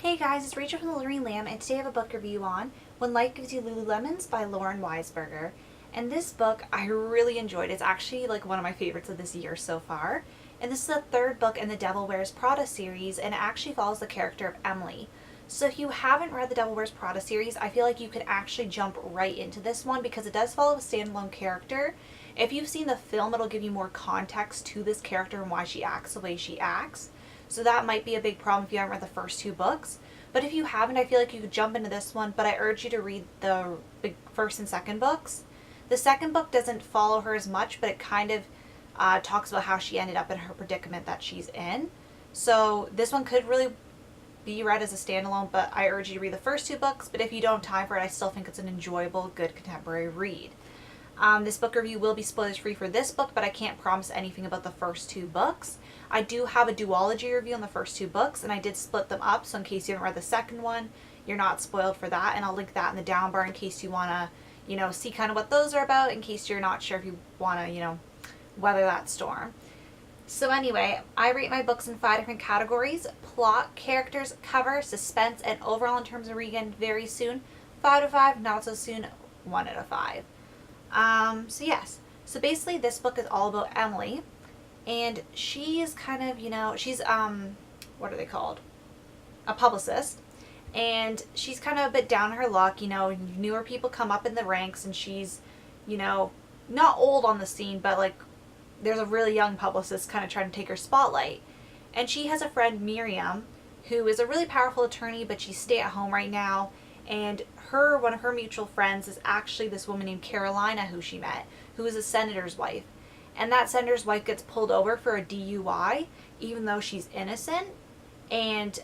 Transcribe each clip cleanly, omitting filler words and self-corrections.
Hey guys, it's Rachel from the Luring Lamb, and today I have a book review on When Life Gives You Lululemons by Weisberger. And this book I really enjoyed. It's actually like one of my favorites of this year so far. And this is the third book in the Devil Wears Prada series, and it actually follows the character of Emily. So if you haven't read the Devil Wears Prada series, I feel like you could actually jump right into this one because it does follow a standalone character. If you've seen the film, it'll give you more context to this character and why she acts the way she acts. So that might be a big problem if you haven't read the first two books. But if you haven't, I feel like you could jump into this one, but I urge you to read the first and second books. The second book doesn't follow her as much, but it kind of talks about how she ended up in her predicament that she's in. So this one could really be read as a standalone, but I urge you to read the first two books. But if you don't have time for it, I still think it's an enjoyable, good contemporary read. This book review will be spoilers free for this book, but I can't promise anything about the first two books. I do have a duology review on the first two books, and I did split them up, so in case you haven't read the second one, you're not spoiled for that, and I'll link that in the down bar in case you want to, see kind of what those are about, in case you're not sure if you want to, weather that storm. So anyway, I rate my books in 5 different categories: plot, characters, cover, suspense, and overall in terms of reading very soon. 5 out of 5, not so soon, 1 out of 5. So basically this book is all about Emily, and she is kind of, she's, what are they called? A publicist, and she's kind of a bit down on her luck, newer people come up in the ranks, and she's, not old on the scene, but like, there's a really young publicist kind of trying to take her spotlight, and she has a friend, Miriam, who is a really powerful attorney, but she's stay at home right now. And one of her mutual friends is actually this woman named Carolina who she met, who is a senator's wife. And that senator's wife gets pulled over for a DUI, even though she's innocent. And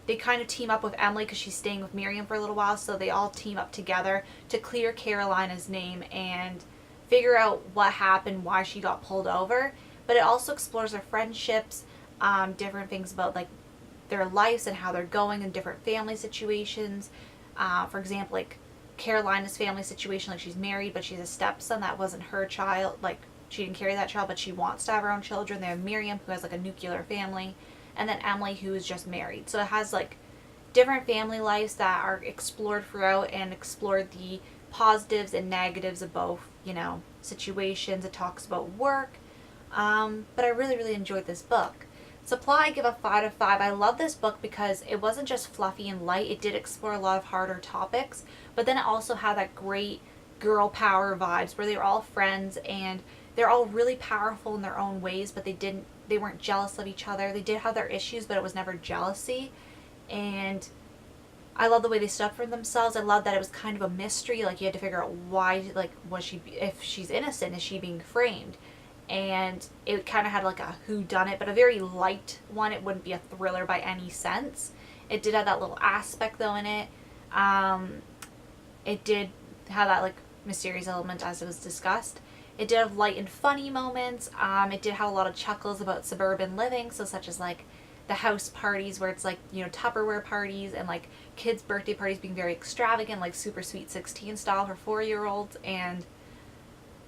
they kind of team up with Emily because she's staying with Miriam for a little while, so they all team up together to clear Carolina's name and figure out what happened, why she got pulled over. But it also explores their friendships, different things about like their lives and how they're going in different family situations. For example, like Carolina's family situation, like she's married, but she's a stepson that wasn't her child. Like she didn't carry that child, but she wants to have her own children. They have Miriam, who has like a nuclear family, and then Emily, who is just married. So it has like different family lives that are explored throughout, and explore the positives and negatives of both, situations. It talks about work, but I really, really enjoyed this book. Supply, I give a 5 out of 5. I love this book because it wasn't just fluffy and light. It did explore a lot of harder topics, but then it also had that great girl power vibes where they were all friends and they're all really powerful in their own ways, but they weren't jealous of each other. They did have their issues, but it was never jealousy. And I love the way they stood up for themselves. I love that it was kind of a mystery. Like you had to figure out why, like, if she's innocent, is she being framed? And it kind of had like a whodunit, but a very light one. It wouldn't be a thriller by any sense. It did have that little aspect though in it. It did have that like mysterious element as it was discussed. It did have light and funny moments. It did have a lot of chuckles about suburban living, so such as like the house parties where it's like, Tupperware parties, and like kids' birthday parties being very extravagant, like super sweet 16 style for 4-year-olds. And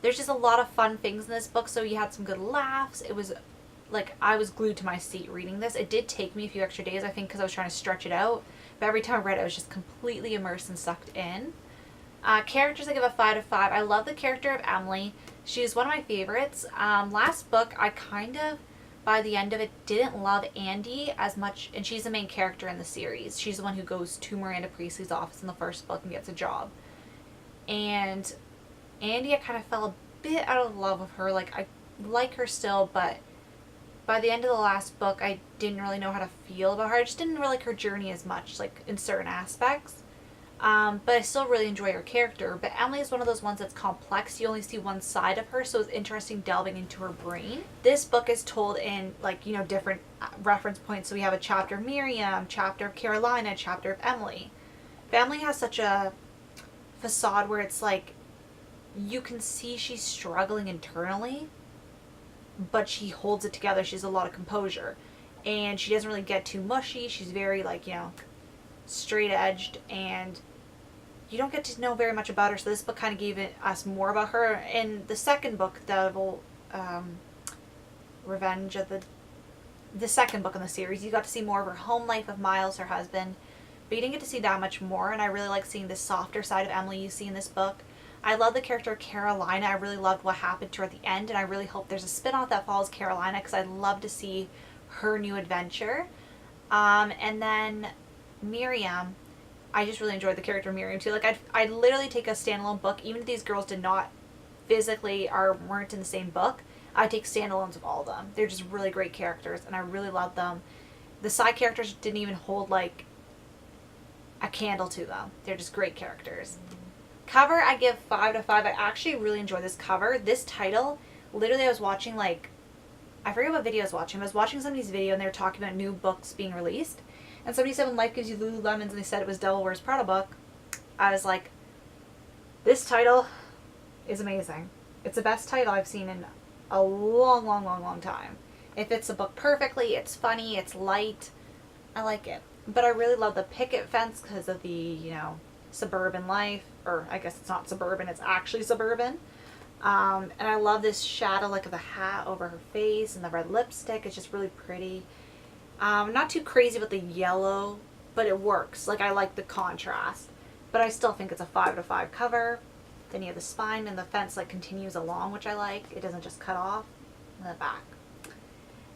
there's just a lot of fun things in this book, so you had some good laughs. It was like I was glued to my seat reading this. It did take me a few extra days, I think, because I was trying to stretch it out. But every time I read it, I was just completely immersed and sucked in. Characters, I give a 5 out of 5. I love the character of Emily. She's one of my favorites. Last book, I kind of, by the end of it, didn't love Andy as much, and she's the main character in the series. She's the one who goes to Miranda Priestley's office in the first book and gets a job. And Andy, I kind of fell a bit out of love with her. Like, I like her still, but by the end of the last book, I didn't really know how to feel about her. I just didn't really like her journey as much, like, in certain aspects. But I still really enjoy her character. But Emily is one of those ones that's complex. You only see one side of her, so it's interesting delving into her brain. This book is told in, like, different reference points. So we have a chapter of Miriam, chapter of Carolina, chapter of Emily. But Emily has such a facade where it's like, you can see she's struggling internally, but she holds it together. She has a lot of composure, and she doesn't really get too mushy. She's very like, straight edged, and you don't get to know very much about her. So this book kind of gave us more about her. In the second book, Revenge of the the second book in the series, you got to see more of her home life with Miles, her husband, but you didn't get to see that much more, and I really like seeing the softer side of Emily you see in this book. I love the character of Carolina. I really loved what happened to her at the end, and I really hope there's a spin-off that follows Carolina, because I'd love to see her new adventure. And then Miriam, I just really enjoyed the character of Miriam too. Like, I'd literally take a standalone book, even if these girls did not physically or weren't in the same book, I'd take standalones of all of them. They're just really great characters, and I really love them. The side characters didn't even hold, like, a candle to them. They're just great characters. Cover, I give 5 to 5. I actually really enjoy this cover. This title, literally I was watching, like, I forget what video I was watching. I was watching somebody's video, and they were talking about new books being released. And somebody said when life gives you Lululemons, and they said it was Devil Wears Prada book. I was like, this title is amazing. It's the best title I've seen in a long, long, long, long time. It fits the book perfectly. It's funny. It's light. I like it. But I really love the picket fence because of the, you know, suburban life. Or I guess it's not suburban. It's actually suburban. And I love this shadow, like, of the hat over her face, and the red lipstick. It's just really pretty. Not too crazy with the yellow, but it works. Like, I like the contrast. But I still think it's a 5 to 5 cover. Then you have the spine, and the fence, like, continues along, which I like. It doesn't just cut off in the back.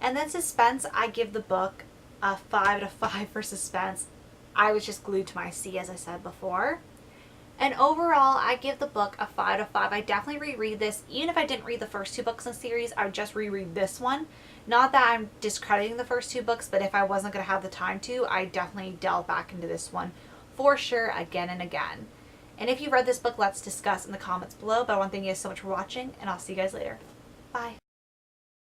And then Suspense, I give the book a 5 to 5 for Suspense. I was just glued to my seat, as I said before. And overall, I give the book a 5 to 5. I definitely reread this. Even if I didn't read the first 2 books in the series, I would just reread this one. Not that I'm discrediting the first 2 books, but if I wasn't going to have the time to, I definitely delve back into this one for sure, again and again. And if you read this book, let's discuss in the comments below. But I want to thank you guys so much for watching, and I'll see you guys later. Bye.